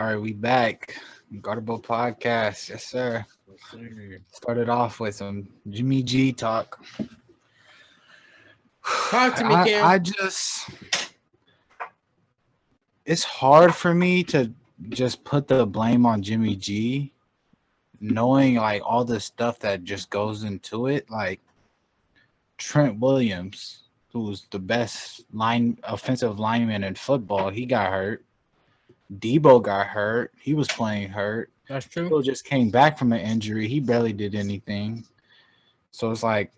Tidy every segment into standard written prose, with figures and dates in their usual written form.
All right, we back. Guardable podcast, yes sir. Yes, sir. Started off with some Jimmy G talk. Talk to me, Cam. I just it's hard for me to just put the blame on Jimmy G, knowing like all the stuff that just goes into it. Like Trent Williams, who's the best offensive lineman in football, he got hurt. Debo got hurt. He was playing hurt. That's true. Still just came back from an injury. He barely did anything. So it's like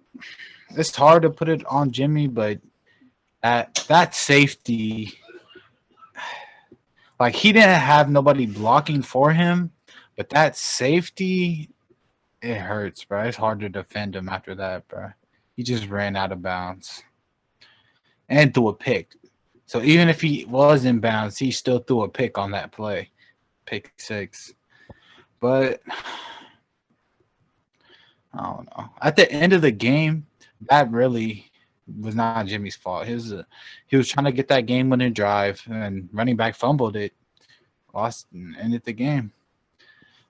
it's hard to put it on Jimmy, but that safety, like he didn't have nobody blocking for him, but that safety, it hurts, bro. It's hard to defend him after that, bro. He just ran out of bounds and threw a pick. So even if he was in bounds, he still threw a pick on that play, pick six. But I don't know. At the end of the game, that really was not Jimmy's fault. He was trying to get that game-winning drive, and running back fumbled it, lost, and ended the game.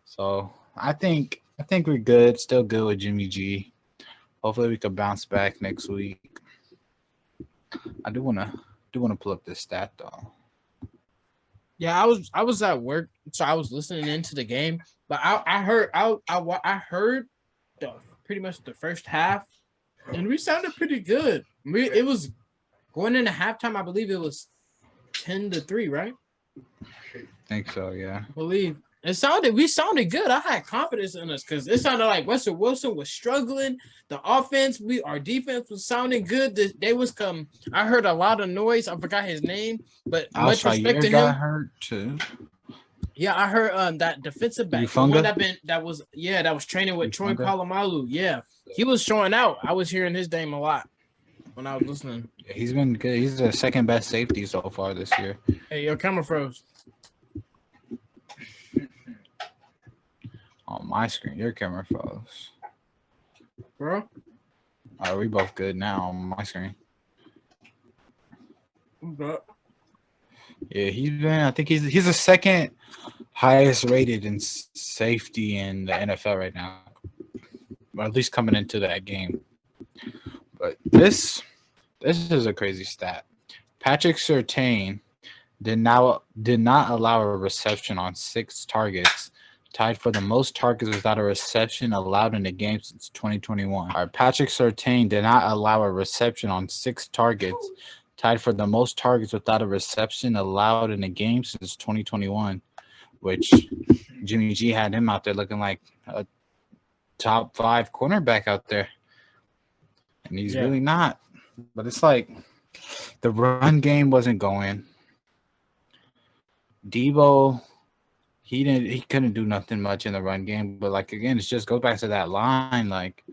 So I think we're good. Still good with Jimmy G. Hopefully we can bounce back next week. I do wanna pull up this stat though. Yeah, I was at work, so I was listening into the game, but I heard the pretty much the first half, and we sounded pretty good. It was going into halftime. I believe it was 10-3, right? I think so, yeah. I believe we sounded good. I had confidence in us because it sounded like Russell Wilson was struggling. The offense, our defense was sounding good. They was come. I heard a lot of noise. I forgot his name, but much respect to him. Got hurt too. Yeah, I heard that defensive back, the one that was training with Troy Polamalu. Yeah, he was showing out. I was hearing his name a lot when I was listening. Yeah, he's been good. He's the second best safety so far this year. Hey, your camera froze. On my screen, your camera froze. Bro? Are we both good now on my screen? Bro. Yeah, I think he's the second highest rated in safety in the NFL right now. Or at least coming into that game. But this is a crazy stat. Patrick Surtain did not allow a reception on 6 targets, tied for the most targets without a reception allowed in a game since 2021. All right, Patrick Surtain did not allow a reception on 6 targets, tied for the most targets without a reception allowed in a game since 2021, which Jimmy G had him out there looking like a top 5 cornerback out there. And he's really not. But it's like the run game wasn't going. Debo, he couldn't do nothing much in the run game, but like again, it just goes back to that line. Like,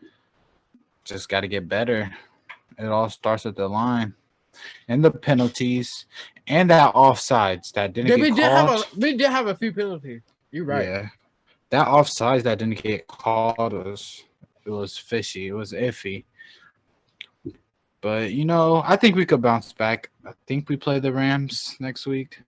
just got to get better. It all starts at the line, and the penalties, and that offsides that didn't get called. We did have a few penalties. You're right. Yeah, that offsides that didn't get called was fishy. It was iffy. But I think we could bounce back. I think we play the Rams next week.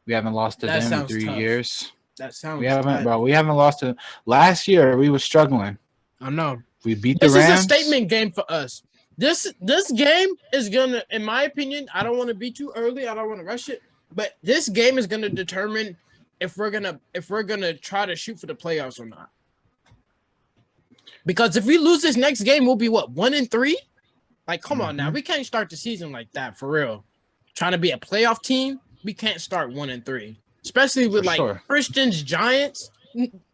We haven't lost to them in 3 years. That sounds. We haven't lost to. Last year we were struggling. I know. We beat the Rams. This is a statement game for us. This game is gonna, in my opinion, I don't want to be too early. I don't want to rush it, but this game is gonna determine if we're gonna try to shoot for the playoffs or not. Because if we lose this next game, we'll be what, 1-3? Like, come on now, we can't start the season like that for real. Trying to be a playoff team, we can't start 1-3, especially with Christians, Giants,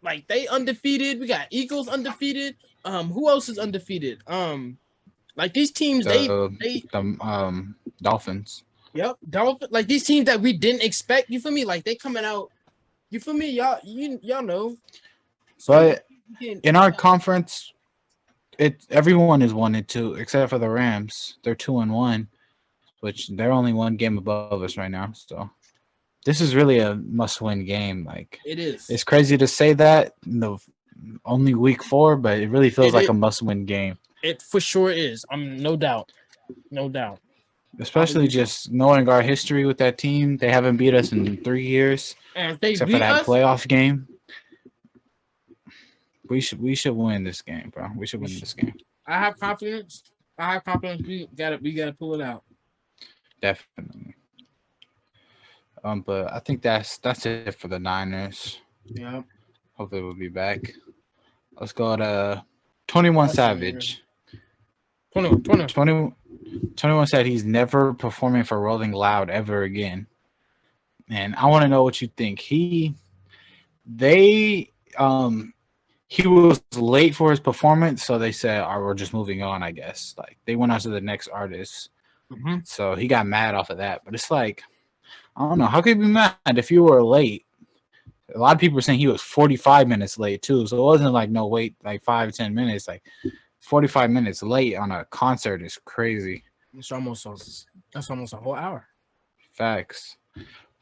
like they undefeated. We got Eagles undefeated. Who else is undefeated? Like these teams, Dolphins. Yep, Dolphins. Like these teams that we didn't expect. You feel me? Like they coming out. You feel me? Y'all know. But in our conference, everyone is 1-2 except for the Rams. They're 2-1, which they're only one game above us right now. So this is really a must-win game. Like it is. It's crazy to say that in the only week 4, but it really feels like a must-win game. It for sure is. No doubt. Especially just knowing our history with that team. They haven't beat us in 3 years, and if they except beat for that us, playoff game. We should win this game, bro. We should win this game. I have confidence. We gotta pull it out. Definitely. But I think that's it for the Niners. Yeah. Hopefully we'll be back. Let's go to 21 Savage. 21 said he's never performing for Rolling Loud ever again. And I want to know what you think. He was late for his performance, so they said, "All right, we're just moving on." I guess like they went on to the next artist, so he got mad off of that. But it's like, I don't know, how could you be mad if you were late? A lot of people were saying he was 45 minutes late too, so it wasn't like no wait, like 5-10 minutes. Like 45 minutes late on a concert is crazy. That's almost a whole hour. Facts.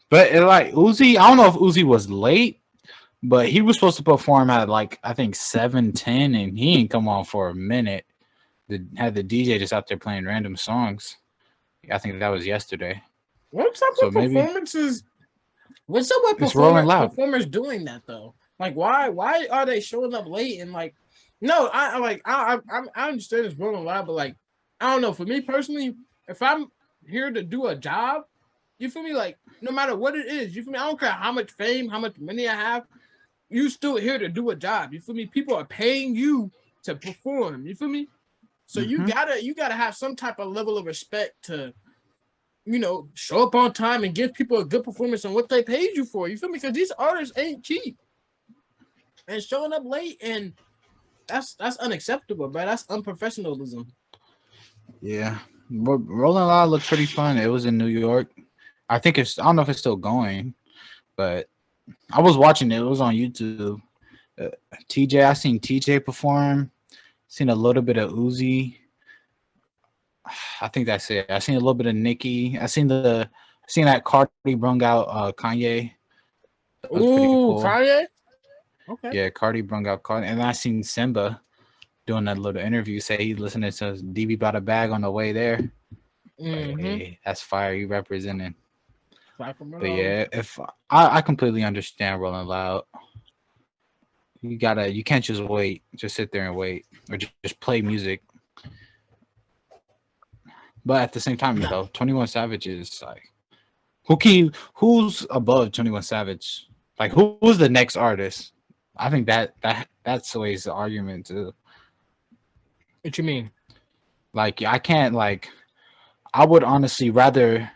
But it, like Uzi, I don't know if Uzi was late. But he was supposed to perform at like I think 7:10, and he ain't come on for a minute. Had the DJ just out there playing random songs. I think that was yesterday. What's up with performances? What's up with performers doing that though? Like why are they showing up late and like? No, I understand it's Rolling Loud, but like I don't know. For me personally, if I'm here to do a job, you feel me? Like no matter what it is, you feel me? I don't care how much fame, how much money I have. You still here to do a job. You feel me? People are paying you to perform. You feel me? So you gotta have some type of level of respect to, show up on time and give people a good performance on what they paid you for. You feel me? Because these artists ain't cheap. And showing up late, and that's unacceptable, bro. That's unprofessionalism. Yeah. Rolling Loud looked pretty fun. It was in New York. I don't know if it's still going, but I was watching it. It was on YouTube. I seen TJ perform. Seen a little bit of Uzi. I think that's it. I seen a little bit of Nicki. I seen that Cardi brung out Kanye. That was pretty cool. Kanye? Okay. Yeah, Cardi brung out Kanye. And I seen Simba doing that little interview. Say he's listening to DB Bought a Bag on the way there. Like, hey, that's fire. You representing. But yeah, if I completely understand Rolling Loud. You can't just wait, just sit there and wait, or just play music. But at the same time, though, 21 Savage is like, who's above 21 Savage? Like, who's the next artist? I think that's always the argument too. What you mean? Like, I would honestly rather.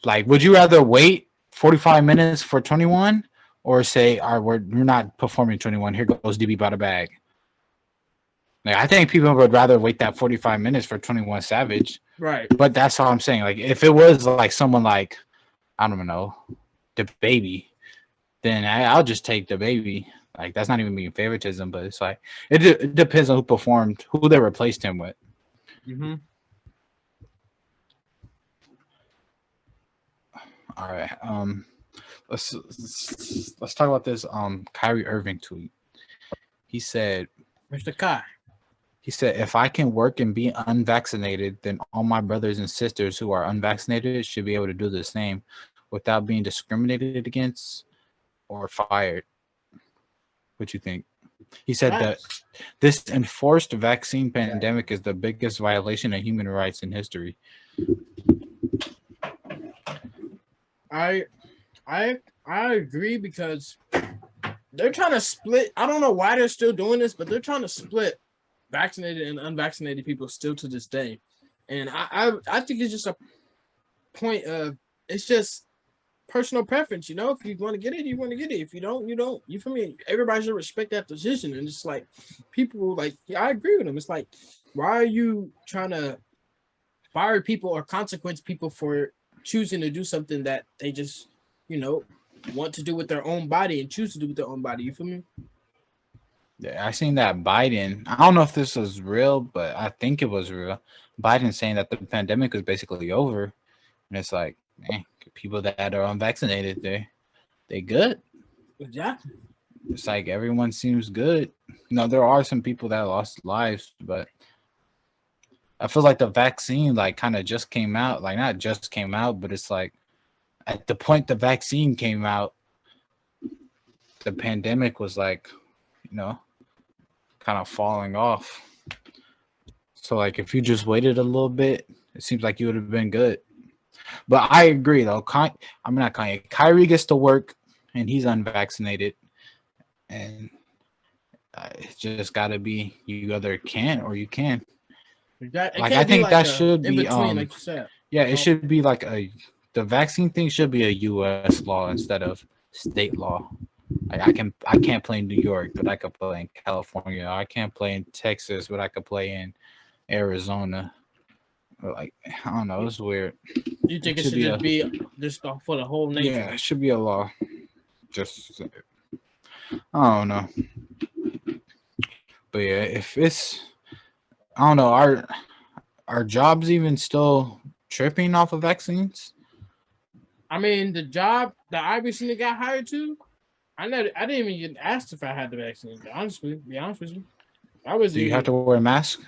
Like, would you rather wait 45 minutes for 21 or say, all right, you're not performing 21. Here goes DB Bought a Bag. Like, I think people would rather wait that 45 minutes for 21 Savage. Right. But that's all I'm saying. Like, if it was like someone like, I don't know, the Baby, then I'll just take the Baby. Like, that's not even being favoritism, but it's like, it depends on who performed, who they replaced him with. Mm-hmm. All right. Let's talk about this Kyrie Irving tweet. He said, Mr. Kai. He said, if I can work and be unvaccinated, then all my brothers and sisters who are unvaccinated should be able to do the same without being discriminated against or fired. What you think? He said that this enforced vaccine pandemic is the biggest violation of human rights in history. I agree because they're trying to split. I don't know why they're still doing this, but they're trying to split vaccinated and unvaccinated people still to this day. And I think it's just a point of, it's just personal preference. If you want to get it, you want to get it. If you don't, you don't. You feel me? Everybody should respect that decision. And it's like, people like, yeah, I agree with them. It's like, why are you trying to fire people or consequence people for choosing to do something that they just, want to do with their own body and choose to do with their own body? You feel me? Yeah, I seen that Biden. I don't know if this was real, but I think it was real. Biden saying that the pandemic is basically over, and it's like, man, people that are unvaccinated, they good. Exactly. It's like everyone seems good. There are some people that lost lives, but I feel like the vaccine like kind of just came out, like not just came out, but it's like at the point the vaccine came out, the pandemic was like, you know, kind of falling off. So like if you just waited a little bit, it seems like you would have been good. But I agree though. I'm not Kanye. Kyrie gets to work and he's unvaccinated, and it's just got to be you either can or you can. Like I think that should in be between, like you said. yeah, it should be like the vaccine thing should be a U.S. law instead of state law. Like I can't play in New York, but I could play in California. I can't play in Texas, but I could play in Arizona. Or like I don't know, it's weird. You think it should just be just for the whole nation? Yeah, it should be a law. Just I don't know. But yeah, if it's I don't know, are jobs even still tripping off of vaccines? I mean, the job that I recently got hired to, I didn't even get asked if I had the vaccine. Honestly, be honest with you, Do you have to wear a mask?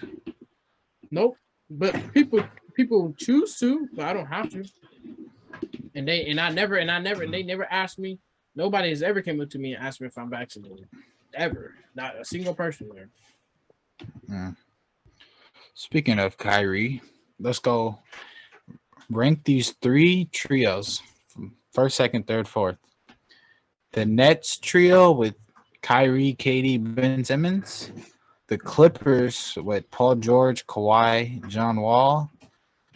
Nope. But people choose to, but I don't have to. And they never asked me. Nobody has ever came up to me and asked me if I'm vaccinated. Ever. Not a single person there. Yeah. Speaking of Kyrie, let's go rank these three trios from first, second, third, fourth. The Nets trio with Kyrie, KD, Ben Simmons. The Clippers with Paul George, Kawhi, John Wall.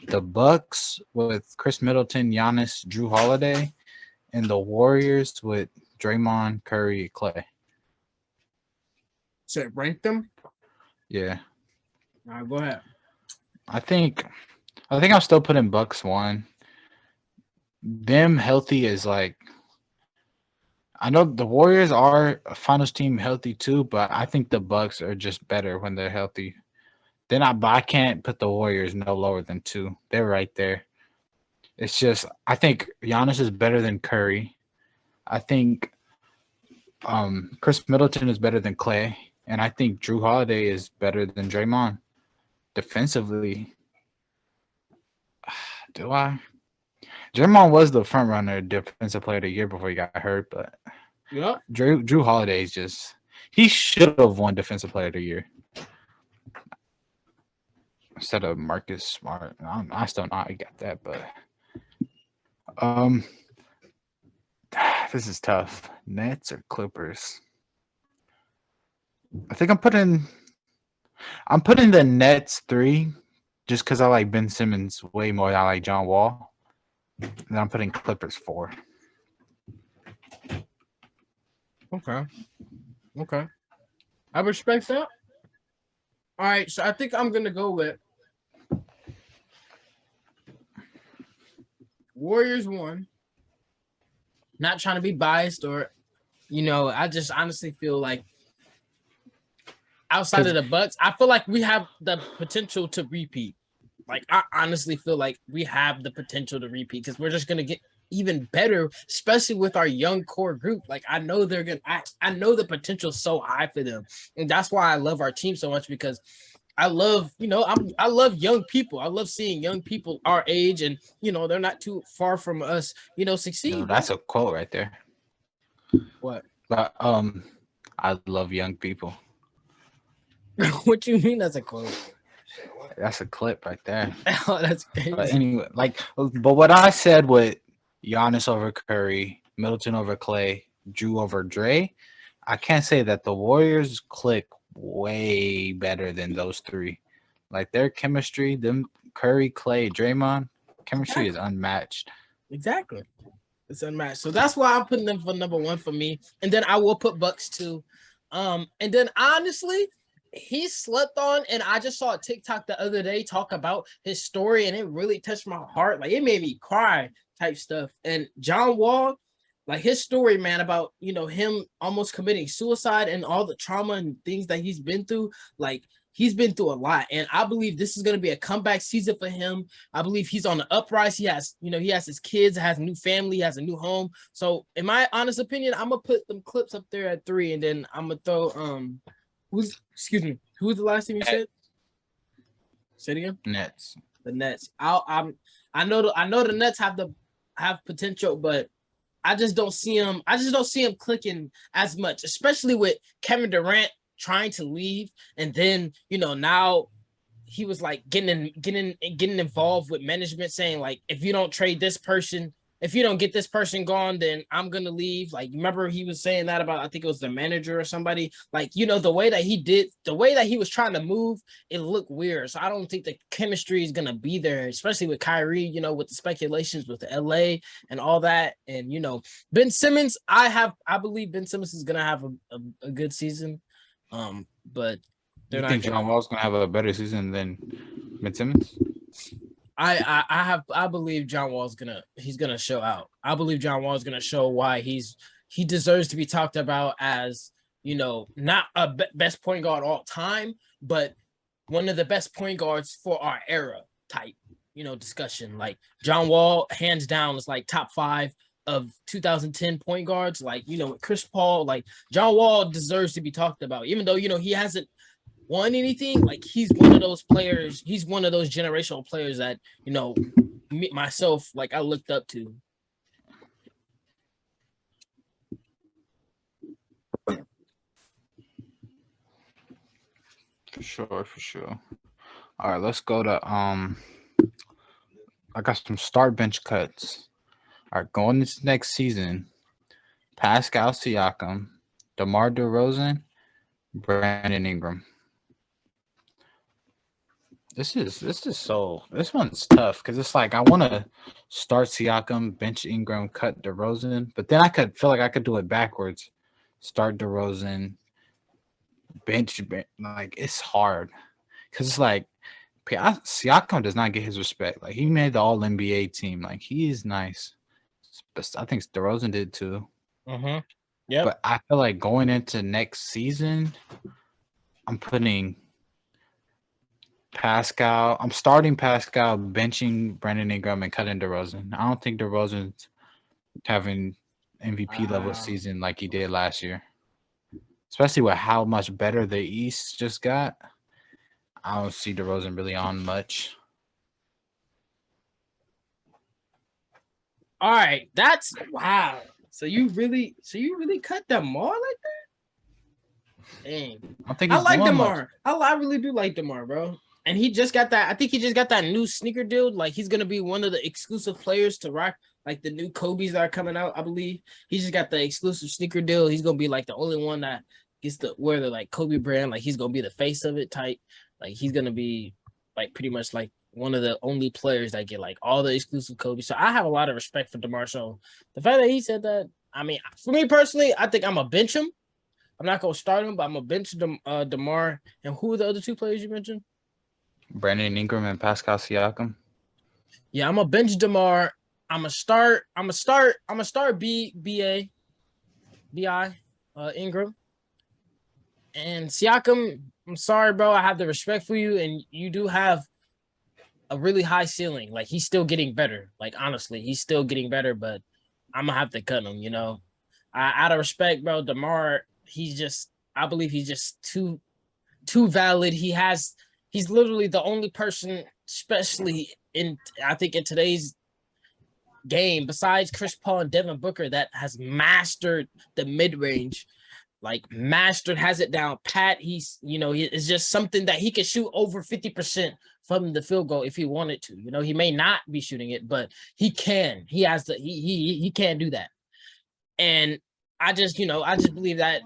The Bucks with Chris Middleton, Giannis, Drew Holiday. And the Warriors with Draymond, Curry, Clay. So rank them? Yeah. All right, go ahead. I think I'll still put in Bucks 1. Them healthy is like I know the Warriors are a finals team healthy too, but I think the Bucks are just better when they're healthy. I can't put the Warriors no lower than 2. They're right there. It's just I think Giannis is better than Curry. I think Chris Middleton is better than Clay, and I think Drew Holiday is better than Draymond. Defensively, do I? Draymond was the front runner defensive player of the year before he got hurt, but yeah, Drew Holiday is just he should have won defensive player of the year instead of Marcus Smart. I still not got that, but this is tough. Nets or Clippers? I think I'm putting the Nets 3 just because I like Ben Simmons way more than I like John Wall. And I'm putting Clippers 4. Okay. I respect that. All right, so I think I'm going to go with Warriors 1. Not trying to be biased or, I just honestly feel like outside of the Bucks, I feel like we have the potential to repeat. Like, I honestly feel like we have the potential to repeat because we're just going to get even better, especially with our young core group. Like, I know they're going to, I know the potential so high for them. And that's why I love our team so much because I love, I love young people. I love seeing young people our age and, they're not too far from us, succeed. That's a quote right there. What? But, I love young people. What do you mean that's a quote? That's a clip right there. Oh, that's crazy. But anyway, but what I said with Giannis over Curry, Middleton over Clay, Drew over Dre, I can't say that the Warriors click way better than those 3. Like their chemistry, them Curry, Clay, Draymond, chemistry is unmatched. Exactly. It's unmatched. So that's why I'm putting them for number 1 for me. And then I will put Bucks 2. And then honestly, he slept on, and I just saw a TikTok the other day talk about his story, and it really touched my heart. Like, it made me cry type stuff. And John Wall, like his story, man, about, him almost committing suicide and all the trauma and things that he's been through, like, he's been through a lot. And I believe this is going to be a comeback season for him. I believe he's on the uprise. He has, he has his kids, has a new family, has a new home. So in my honest opinion, I'm going to put them clips up there at 3, and then I'm going to throw, who's the last team you said? Say it again. Nets. The Nets. I know the Nets have potential, but I just don't see him. I just don't see him clicking as much, especially with Kevin Durant trying to leave, and then now he was like getting involved with management, saying like, if you don't trade this person, if you don't get this person gone, then I'm gonna leave. Like, remember he was saying that about, I think it was the manager or somebody. Like, the way that he was trying to move, it looked weird. So I don't think the chemistry is gonna be there, especially with Kyrie. With the speculations with the LA and all that, and Ben Simmons. I believe Ben Simmons is gonna have a good season, but you think John Wall's gonna have a better season than Ben Simmons? I believe John Wall's gonna show out. I believe John Wall's gonna show why he deserves to be talked about as not a best point guard all time, but one of the best point guards for our era type discussion. Like, John Wall, hands down, is like top 5 of 2010 point guards. Like, Chris Paul. Like, John Wall deserves to be talked about, even though he hasn't won anything. Like, he's one of those players. He's one of those generational players that myself, like, I looked up to. For sure. All right, let's go to I got some start bench cuts. All right, going this next season, Pascal Siakam, DeMar DeRozan, Brandon Ingram. This one's tough because it's like I want to start Siakam, bench Ingram, cut DeRozan, but then I feel like I could do it backwards. Start DeRozan, bench, like it's hard because it's like Siakam does not get his respect. Like, he made the All NBA team. Like, he is nice, but I think DeRozan did too. Yeah. But I feel like going into next season, I'm putting Pascal. I'm starting Pascal, benching Brandon Ingram, and cutting DeRozan. I don't think DeRozan's having MVP level season like he did last year, especially with how much better the East just got. I don't see DeRozan really on much. All right, that's wow. So you really cut DeMar like that? Dang. I like DeMar. I really do like DeMar, bro. And he just got that. I think he just got that new sneaker deal. Like, he's gonna be one of the exclusive players to rock, like, the new Kobe's that are coming out. I believe he just got the exclusive sneaker deal. He's gonna be like the only one that gets to wear the like Kobe brand. Like, he's gonna be the face of it type. Like, he's gonna be like pretty much like one of the only players that get like all the exclusive Kobe. So I have a lot of respect for DeMar. So the fact that he said that, I mean, for me personally, I think I'm gonna bench him. I'm not gonna start him, but I'm gonna bench DeMar. And who are the other 2 players you mentioned? Brandon Ingram and Pascal Siakam. Yeah, I'm gonna bench DeMar. I'm gonna start Ingram. And Siakam, I'm sorry, bro. I have the respect for you, and you do have a really high ceiling. Like, he's still getting better. Like, honestly, he's still getting better, but I'm gonna have to cut him, out of respect, bro. DeMar, I believe he's just too valid. He's literally the only person, especially I think in today's game, besides Chris Paul and Devin Booker, that has mastered the mid-range. Like, mastered, has it down pat. It's just something that he can shoot over 50% from the field goal if he wanted to. He may not be shooting it, but he can. He has he can do that. And I just believe that,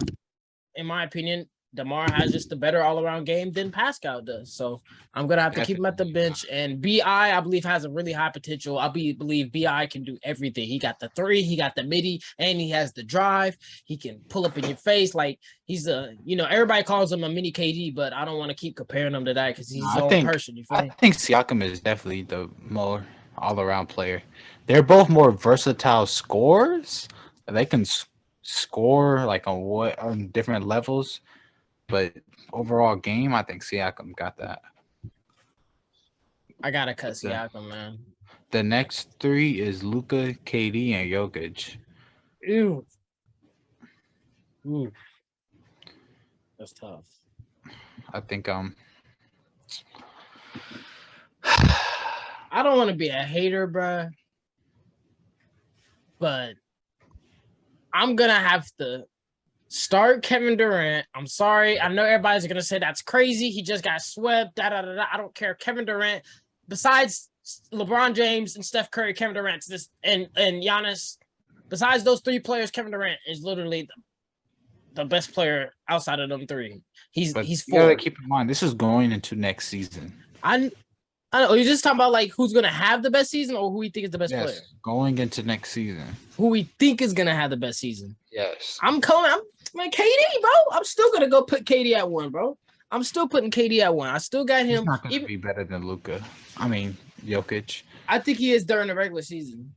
in my opinion, DeMar has just a better all-around game than Pascal does. So I'm going to have to keep him at the bench. And I believe, has a really high potential. believe BI can do everything. He got the 3, he got the midi, and he has the drive. He can pull up in your face. Like, he's everybody calls him a mini KD, but I don't want to keep comparing him to that because he's his own person. You feel me? I think Siakam is definitely the more all-around player. They're both more versatile scorers. They can score like on different levels. But overall game, I think Siakam got that. I gotta cut Siakam, man. The next 3 is Luka, KD, and Jokic. Ew. That's tough. I think I don't want to be a hater, bro, but I'm gonna have to start Kevin Durant. I'm sorry. I know everybody's gonna say that's crazy. He just got swept. Da da da da. I don't care. Kevin Durant. Besides LeBron James and Steph Curry, Kevin Durant's this and Giannis. Besides those three players, Kevin Durant is literally the best player outside of them three. He's you four. gotta keep in mind this is going into next season. I know you're just talking about like who's gonna have the best season or who we think is the best player. Going into next season. Who we think is gonna have the best season. Yes. I'm KD, bro. I'm still gonna go put KD at 1, bro. I'm still putting KD at 1. I still got him. He's not gonna be better than Luka. I mean, Jokic. I think he is during the regular season.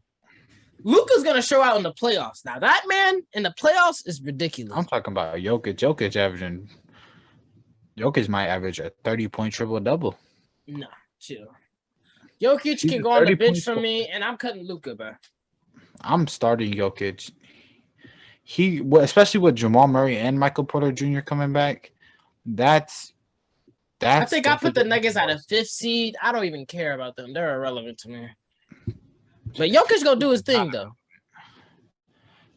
Luka's gonna show out in the playoffs. Now that man in the playoffs is ridiculous. I'm talking about Jokic. Jokic might average a 30-point triple-double. Nah, chill. Jokic can go on the bench for me, and I'm cutting Luka, bro. I'm starting Jokic. Especially with Jamal Murray and Michael Porter Jr. coming back. That's. I think I put the Nuggets at a 5th seed. I don't even care about them. They're irrelevant to me. But Jokic gonna do his thing though.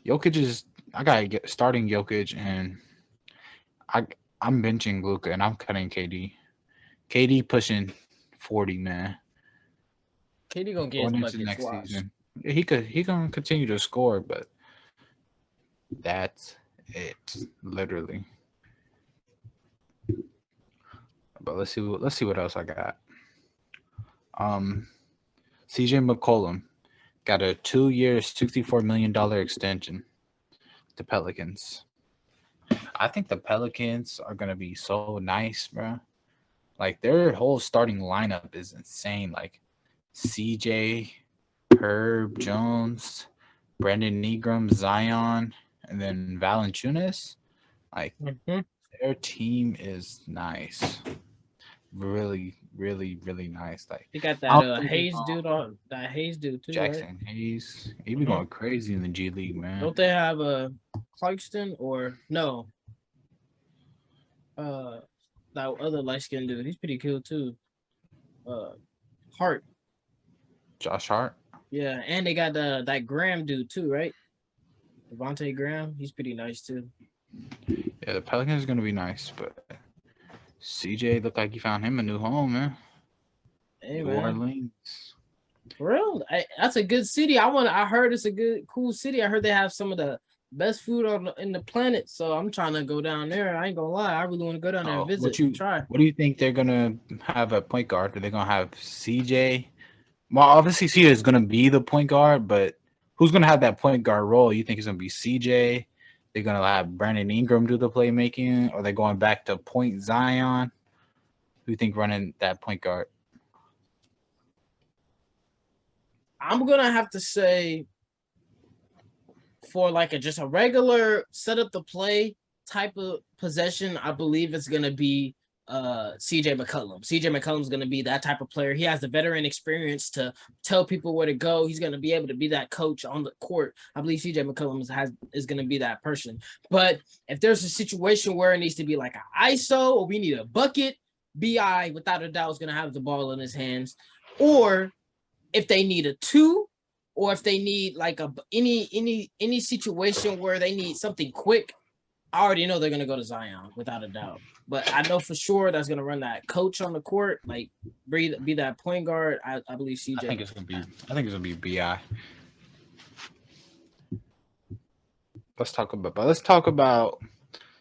Jokic is. I gotta get starting Jokic, and I'm benching Luka, and I'm cutting KD. KD pushing 40, man. KD gonna get his bucket next season. He gonna continue to score, but that's it, literally. But let's see what else I got. CJ McCollum got a 2-year, $64 million extension. The Pelicans. I think the Pelicans are gonna be so nice, bro. Like their whole starting lineup is insane. Like CJ, Herb Jones, Brandon Ingram, Zion, and then Valanciunas. Like their team is nice. Really, really, really nice. Like you got that Hayes dude on that Hayes dude too. Jackson right? Hayes. He be going crazy in the G League, man. Don't they have a Clarkston or no? That other light skinned dude. He's pretty cool too. Hart. Josh Hart. Yeah, and they got that Graham dude too, right? Devontae Graham. He's pretty nice too. Yeah, the Pelicans are gonna be nice, but CJ looked like he found him a new home, man. Hey, New Orleans. For real, that's a good city. I heard it's a good, cool city. I heard they have some of the best food in the planet. So I'm trying to go down there. I ain't gonna lie. I really want to go down there and visit. Try. What do you think they're gonna have a point guard? Are they gonna have CJ? Well, obviously CJ is gonna be the point guard, but who's gonna have that point guard role? You think it's gonna be CJ? They're gonna have Brandon Ingram do the playmaking, or are they going back to point Zion? Who do you think running that point guard? I'm gonna have to say for like just a regular set up the play type of possession, I believe it's gonna be CJ McCollum. CJ McCollum's gonna be that type of player. He has the veteran experience to tell people where to go. He's gonna be able to be that coach on the court. I believe CJ McCollum is gonna be that person. But if there's a situation where it needs to be like an ISO or we need a bucket, BI without a doubt is gonna have the ball in his hands. Or if they need a 2, or if they need like any situation where they need something quick, I already know they're gonna go to Zion without a doubt. But I know for sure that's gonna run that coach on the court, like be that point guard. I believe CJ. I think it's gonna be BI. Let's talk about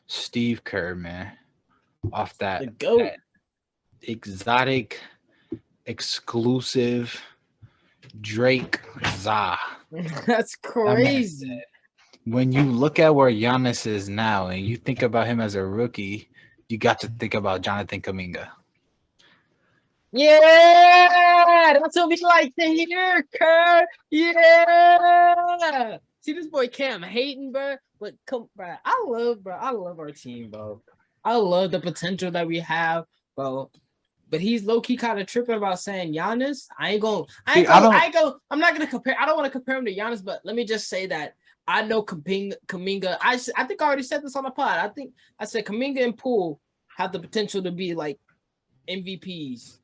Steve Kerr, man. Off that exotic, exclusive Drake za. That's crazy. When you look at where Giannis is now and you think about him as a rookie, you got to think about Jonathan Kuminga. Yeah, that's what we like to hear, Kerr. Yeah. See this boy Cam hating, bro. But come, bro. I love our team, bro. I love the potential that we have, bro. But he's low key kind of tripping about saying Giannis. I'm not gonna compare. I don't want to compare him to Giannis, but let me just say that I know Kuminga. I think I already said this on the pod. I think I said Kuminga and Poole have the potential to be like MVPs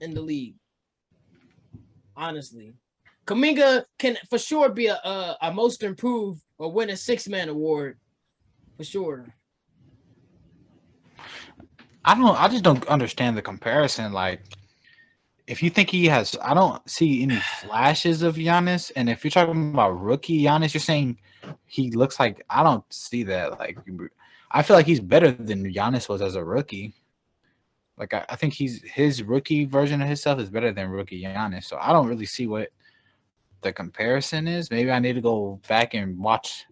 in the league. Honestly, Kuminga can for sure be a most improved or win a 6-man award for sure. I just don't understand the comparison. Like, if you think he has, I don't see any flashes of Giannis. And if you're talking about rookie Giannis, you're saying he looks like, I don't see that. Like, I feel like he's better than Giannis was as a rookie. Like, I think his rookie version of himself is better than rookie Giannis. So I don't really see what the comparison is. Maybe I need to go back and watch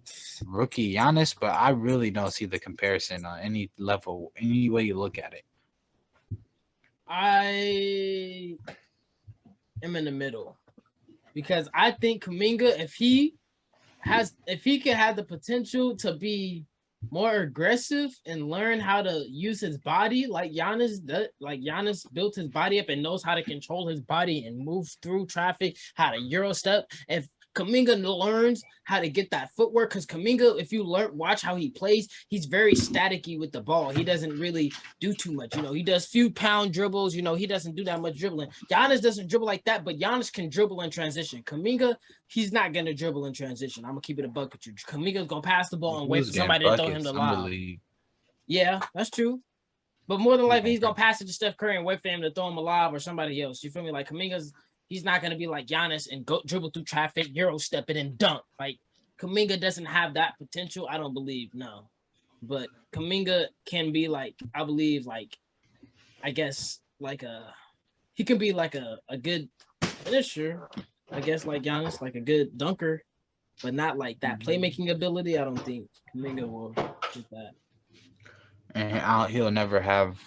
rookie Giannis, but I really don't see the comparison on any level, any way you look at it. I am in the middle because I think Kuminga, if he can have the potential to be more aggressive and learn how to use his body like Giannis built his body up and knows how to control his body and move through traffic, how to Euro step. If Kuminga learns how to get that footwork, because Kuminga, if you watch how he plays, he's very staticky with the ball. He doesn't really do too much. He does few pound dribbles. He doesn't do that much dribbling. Giannis doesn't dribble like that, but Giannis can dribble in transition. Kuminga, he's not going to dribble in transition. I'm going to keep it a buck with you. Kuminga's going to pass the ball and wait for somebody to throw him the lob. Yeah, that's true. But more than likely, he's going to pass it to Steph Curry and wait for him to throw him a lob or somebody else. You feel me? Like he's not going to be like Giannis and go dribble through traffic, Euro step it and dunk. Like, Kuminga doesn't have that potential, I don't believe, no. But Kuminga can be like, I believe, like, I guess, like he can be like a good finisher, I guess, like Giannis, like a good dunker, but not like that playmaking ability. I don't think Kuminga will get that. And he'll never have,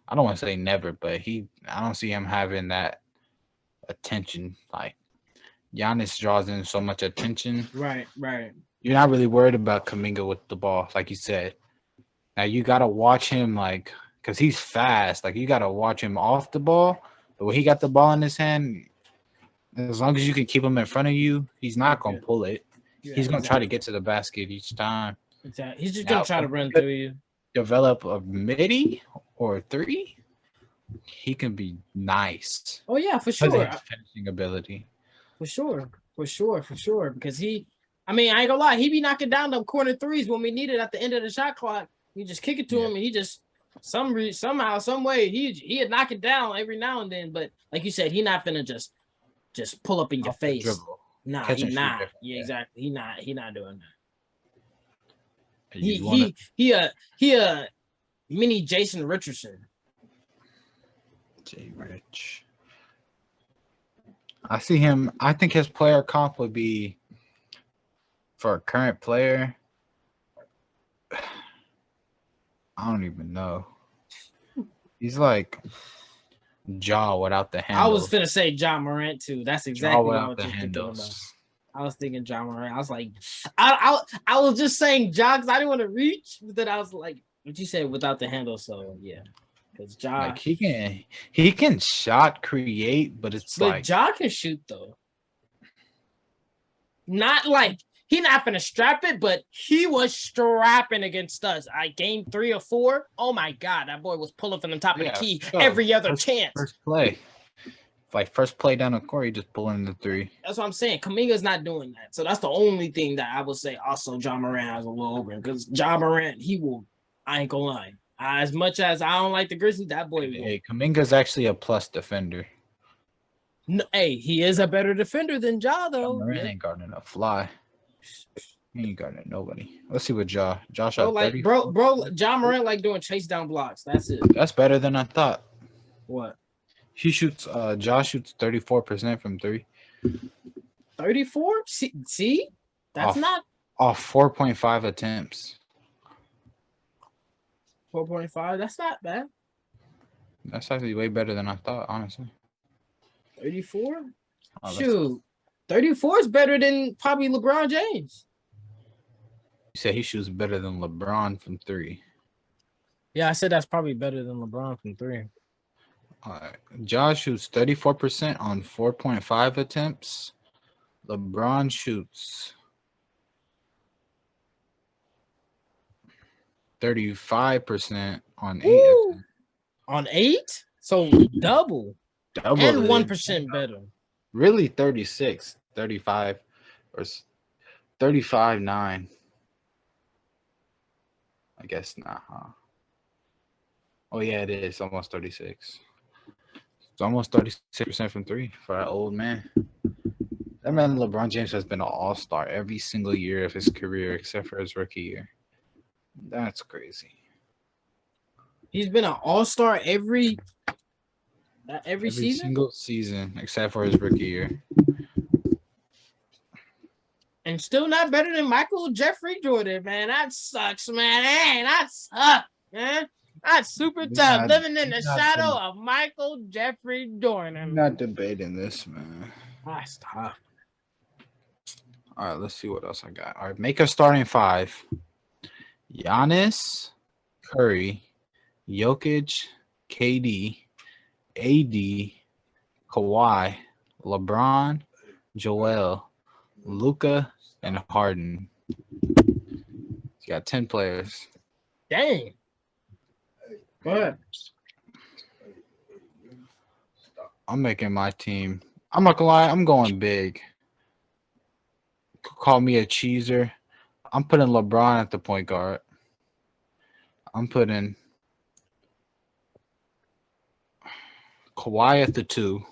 I don't want to say never, but I don't see him having that attention. Like, Giannis draws in so much attention. Right. You're not really worried about Kuminga with the ball, like you said. Now you gotta watch him, like, because he's fast. Like, you gotta watch him off the ball. But when he got the ball in his hand, as long as you can keep him in front of you, he's not gonna pull it. Yeah, he's gonna try to get to the basket each time. Exactly. He's just gonna try to run through you. Develop a midi or three, he can be nice. Oh yeah, for sure. Finishing ability. For sure. Because I ain't gonna lie, he be knocking down them corner threes when we need it at the end of the shot clock. You just kick it to him, and he just somehow, some way, he'd knock it down every now and then. But like you said, he not finna just pull up in your face. Dribble. Nah, he not. Yeah, exactly. He not doing that. He a mini Jason Richardson. J Rich. I see him. I think his player comp would be for a current player. I don't even know. He's like Ja without the handles. I was gonna say Ja Morant too. That's exactly what I was thinking about. I was thinking Ja Morant. I was like, I was just saying Ja because I didn't want to reach, but then I was like, what you said without the handle, so yeah. Because Ja, like, he can shot create, but Ja can shoot though. Not like he not gonna strap it, but he was strapping against us. Game 3 or 4. Oh my god, that boy was pulling from the top of the key every other chance. First play. Like, first play down the court, he just pulling the three. That's what I'm saying. Kuminga's not doing that. So that's the only thing that I would say also Ja Morant has a little over him. Because Ja Morant, I ain't gonna lie. As much as I don't like the Grizzlies, that boy will. Hey, Kuminga's actually a plus defender. No, hey, he is a better defender than Ja, though. Ja Morant ain't guarding a fly. He ain't guarding nobody. Let's see what Ja shot 30. Bro, Ja Morant like doing chase down blocks. That's it. That's better than I thought. What? Ja shoots 34% from 3. 34? See? That's not off 4.5 attempts. 4.5. That's not bad. That's actually way better than I thought, honestly. 34? Shoot. 34 is better than probably LeBron James. You said he shoots better than LeBron from 3. Yeah, I said that's probably better than LeBron from 3. All right. Ja shoots 34% on 4.5 attempts. LeBron shoots 35% on 8 attempts. On 8? So double. And 1% better. Really 36, 35, or 35-9. I guess not, huh? Oh, yeah, it is almost 36. It's almost 36% from three for that old man. That man, LeBron James, has been an all-star every single year of his career except for his rookie year. That's crazy. He's been an all-star every season? Single season except for his rookie year. And still not better than Michael Jeffrey Jordan, man. That sucks, man. Hey, that sucks, man. That's super tough. Living in the shadow of Michael Jeffrey Jordan. I'm not debating this, man. That's tough. All right, let's see what else I got. All right, make a starting five. Giannis, Curry, Jokic, KD, AD, Kawhi, LeBron, Joel, Luka, and Harden. You got 10 players. Dang. Go ahead. I'm making my team. I'm not gonna lie, I'm going big. Call me a cheeser. I'm putting LeBron at the point guard. I'm putting Kawhi at the 2,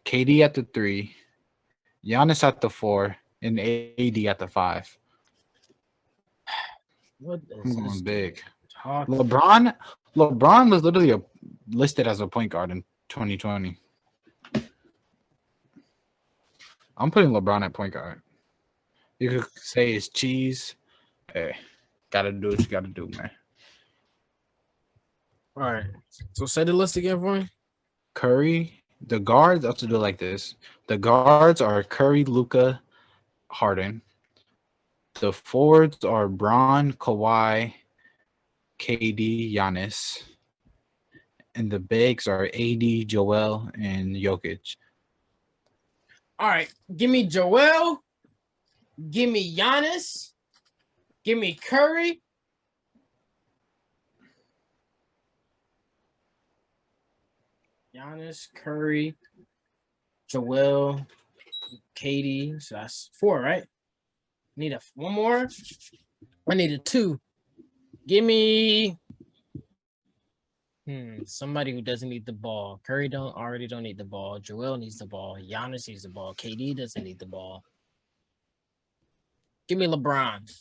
KD at the 3, Giannis at the 4, and AD at the 5. What I'm going big. Talking? LeBron was literally listed as a point guard in 2020. I'm putting LeBron at point guard. You could say it's cheese. Hey, gotta do what you gotta do, man. All right. So say the list again for me. Curry, the guards, I have to do it like this. The guards are Curry, Luka, Harden. The forwards are Bron, Kawhi, KD, Giannis. And the bigs are AD, Joel, and Jokic. All right. Give me Joel. Give me Giannis. Give me Curry. Giannis, Curry, Joel, KD. So that's 4, right? Need one more. I need a 2. Give me somebody who doesn't need the ball. Curry already don't need the ball. Joel needs the ball. Giannis needs the ball. KD doesn't need the ball. Give me LeBron.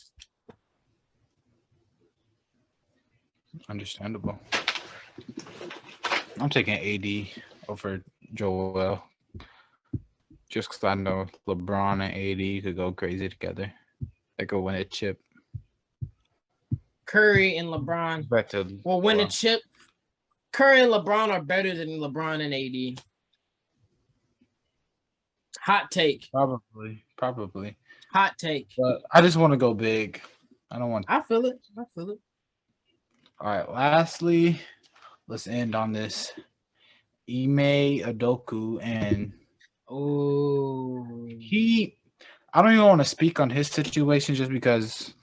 Understandable. I'm taking AD over Joel. Just because I know LeBron and AD could go crazy together. They could win a chip. Curry and LeBron will win a chip. Curry and LeBron are better than LeBron and AD. Hot take. Probably. Hot take. But I just want to go big. I don't want. I feel it. All right. Lastly, let's end on this. Ime Udoka and I don't even want to speak on his situation just because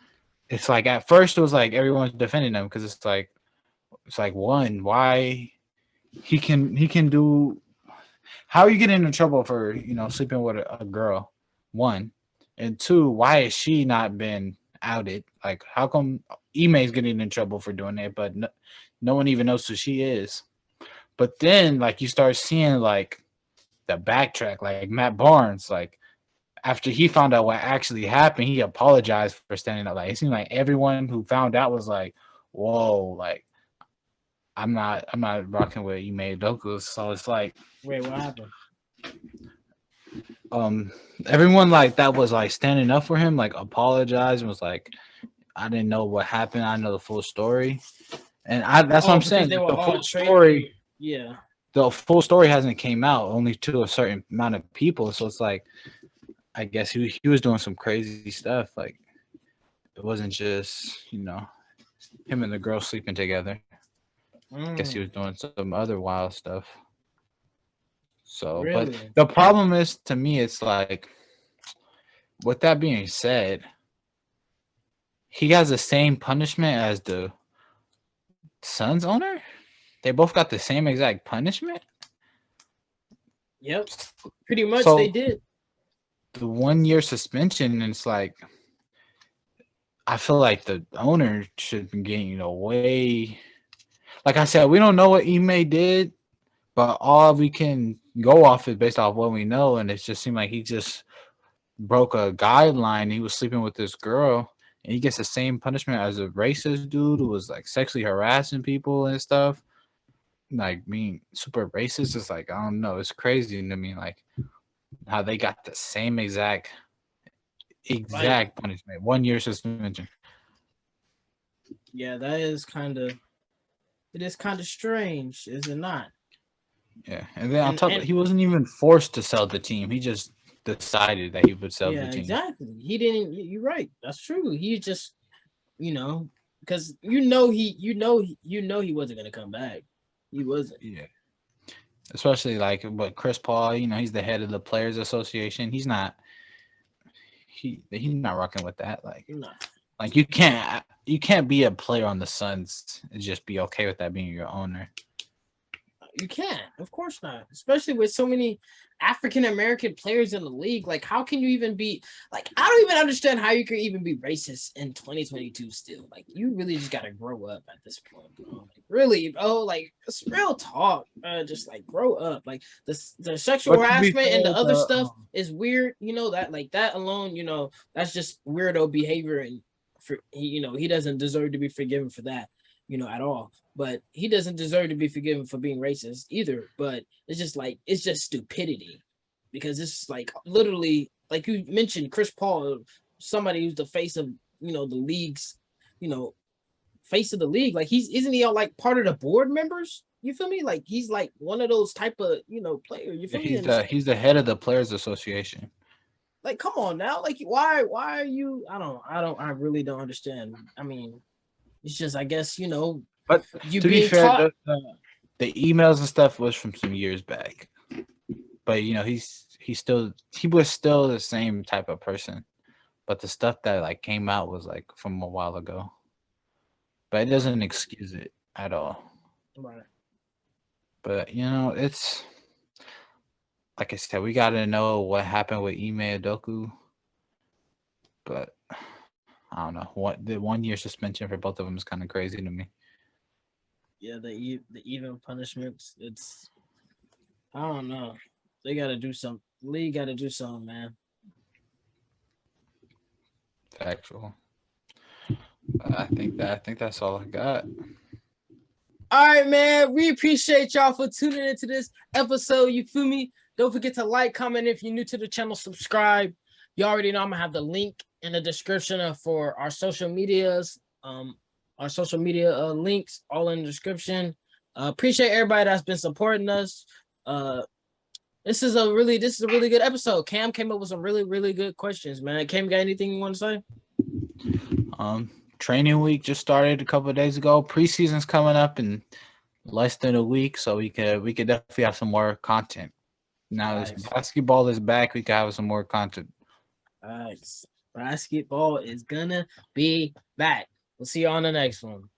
it's like at first it was like everyone's defending him because it's like one, why he can do, how are you getting into trouble for sleeping with a girl, 1, and 2, why has she not been outed? Like, how come Ime's getting in trouble for doing it, but no one even knows who she is? But then like you start seeing like the backtrack, like Matt Barnes, like after he found out what actually happened, he apologized for standing up. Like it seemed like everyone who found out was like, whoa, like I'm not rocking with Ime Udoka. So it's like, wait, what happened? Everyone like that was like standing up for him, like apologized and was like, I didn't know what happened. I know the full story. And that's what I'm saying. They were the all full story. Yeah. The full story hasn't came out, only to a certain amount of people. So it's like, I guess he was doing some crazy stuff. Like it wasn't just, him and the girl sleeping together. I guess he was doing some other wild stuff. So, really? But the problem is, to me, it's like, with that being said, he has the same punishment as the Suns owner. They both got the same exact punishment. Yep. Pretty much So they did. the 1 year suspension, and it's like I feel like the owner should be getting way. Like I said, we don't know what Ime did, but all we can go off is based off what we know, and it just seemed like he just broke a guideline. He was sleeping with this girl, and he gets the same punishment as a racist dude who was like sexually harassing people and stuff. Like being super racist is like, I don't know, it's crazy to me. Like how they got the same exact punishment, 1 year suspension. Yeah, that is it is kind of strange, is it not? Yeah, and then on top of it, he wasn't even forced to sell the team. He just decided that he would sell the team. Exactly. He didn't. You're right. That's true. He just, because he wasn't gonna come back. He wasn't. Yeah. Especially like, but Chris Paul, he's the head of the Players Association. He's not. He's not rocking with that. Like you can't be a player on the Suns and just be okay with that being your owner. You can't, of course not. Especially with so many African American players in the league. Like, how can you even be like? I don't even understand how you can even be racist in 2022 still. Like, you really just gotta grow up at this point, bro. Like, really, bro. Like, it's real talk. Just like grow up. Like the sexual harassment and the other stuff is weird. That alone. That's just weirdo behavior, and he doesn't deserve to be forgiven for that. At all. But he doesn't deserve to be forgiven for being racist either. But it's just stupidity, because it's like literally, like you mentioned, Chris Paul, somebody who's the face of the league's, face of the league. Like isn't he all like part of the board members? You feel me? Like he's like one of those type of player. You feel me? He's the head of the Players Association. Like, come on now. Like, why are you? I really don't understand. I mean, it's just, I guess, But to be fair, the emails and stuff was from some years back. But he was still the same type of person. But the stuff that like came out was like from a while ago. But it doesn't excuse it at all. Right. But it's like I said, we gotta know what happened with Ime Udoka. But I don't know. What the 1 year suspension for both of them is kind of crazy to me. Yeah, the even punishments. I don't know. They got to do something. League got to do something, man. Factual. I think that's all I got. All right, man. We appreciate y'all for tuning into this episode. You feel me? Don't forget to like, comment if you're new to the channel, subscribe. You already know I'm gonna have the link in the description for our social medias. Our social media links all in the description. Appreciate everybody that's been supporting us. This is a really good episode. Cam came up with some really, really good questions, man. Cam, got anything you want to say? Training week just started a couple of days ago. Preseason's coming up in less than a week, so we could definitely have some more content. Now this basketball is back, we could have some more content. Nice. Basketball is gonna be back. We'll see you on the next one.